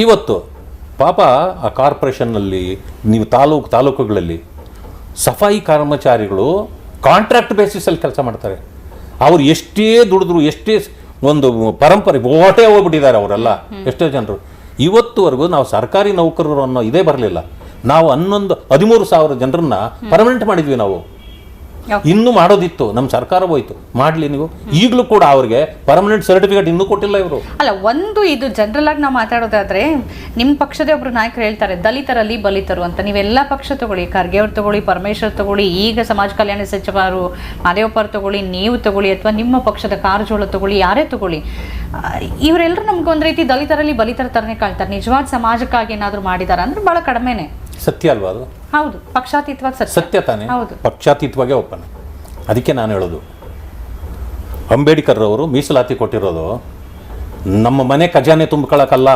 ಇವತ್ತು ಪಾಪ ಆ ಕಾರ್ಪೊರೇಷನ್ನಲ್ಲಿ ನೀವು ತಾಲೂಕುಗಳಲ್ಲಿ ಸಫಾಯಿ ಕರ್ಮಚಾರಿಗಳು ಕಾಂಟ್ರಾಕ್ಟ್ ಬೇಸಿಸಲ್ಲಿ ಕೆಲಸ ಮಾಡ್ತಾರೆ. ಅವ್ರು ಎಷ್ಟೇ ದುಡಿದ್ರು, ಎಷ್ಟೇ ಒಂದು ಪರಂಪರೆ ಓಟೇ ಹೋಗ್ಬಿಟ್ಟಿದ್ದಾರೆ ಅವರೆಲ್ಲ, ಎಷ್ಟೋ ಜನರು. ಇವತ್ತುವರೆಗೂ ನಾವು ಸರ್ಕಾರಿ ನೌಕರರು ಅನ್ನೋ ಇದೇ ಬರಲಿಲ್ಲ. ನಾವು 13,000 ಜನರನ್ನ ಪರ್ಮನೆಂಟ್ ಮಾಡಿದ್ವಿ ನಾವು. ಇನ್ನೂ ಮಾಡೋದಿತ್ತು, ನಮ್ಮ ಸರ್ಕಾರ ಹೋಯ್ತು, ಮಾಡಲಿ ನೀವು. ಈಗಲೂ ಕೂಡ ಅವ್ರಿಗೆ ಪರ್ಮನೆಂಟ್ ಸರ್ಟಿಫಿಕೇಟ್ ಇನ್ನೂ ಕೊಟ್ಟಿಲ್ಲ ಇವರು. ಅಲ್ಲ, ಒಂದು ಇದು ಜನರಲ್ ಆಗಿ ನಾವು ಮಾತಾಡೋದಾದ್ರೆ, ನಿಮ್ಮ ಪಕ್ಷದ ಒಬ್ರು ನಾಯಕರು ಹೇಳ್ತಾರೆ ದಲಿತರಲ್ಲಿ ಬಲಿತರು ಅಂತ. ನೀವೆಲ್ಲ ಪಕ್ಷ ತಗೊಳ್ಳಿ, ಖರ್ಗೆ ಅವ್ರು ತಗೊಳ್ಳಿ, ಪರಮೇಶ್ವರ್ ತಗೊಳ್ಳಿ, ಈಗ ಸಮಾಜ ಕಲ್ಯಾಣ ಸಚಿವರು ಮಾದೇವಪ್ಪರ್ ತಗೊಳ್ಳಿ, ನೀವು ತಗೊಳ್ಳಿ, ಅಥವಾ ನಿಮ್ಮ ಪಕ್ಷದ ಕಾರಜೋಳ ತಗೊಳ್ಳಿ, ಯಾರೇ ತಗೊಳ್ಳಿ, ಇವರೆಲ್ಲರೂ ನಮ್ಗೆ ಒಂದು ರೀತಿ ದಲಿತರಲ್ಲಿ ಬಲಿತರ ತರನೇ ಕಾಳ್ತಾರೆ. ನಿಜವಾದ ಸಮಾಜಕ್ಕಾಗಿ ಏನಾದ್ರು ಮಾಡಿದಾರ ಅಂದ್ರೆ ಬಹಳ ಕಡಿಮೆನೆ. ಸತ್ಯ ಅಲ್ವಾ ಅದು? ಹೌದು, ಪಕ್ಷಾತೀತವಾಗಿ ಸತ್ಯ ತಾನೇ. ಹೌದು, ಪಕ್ಷಾತೀತವಾಗೇ ಒಪ್ಪನ. ಅದಕ್ಕೆ ನಾನು ಹೇಳೋದು, ಅಂಬೇಡ್ಕರ್ ಅವರು ಮೀಸಲಾತಿ ಕೊಟ್ಟಿರೋದು ನಮ್ಮ ಮನೆ ಖಜಾನೆ ತುಂಬಿಕೊಳ್ಳೋಕ್ಕಲ್ಲ.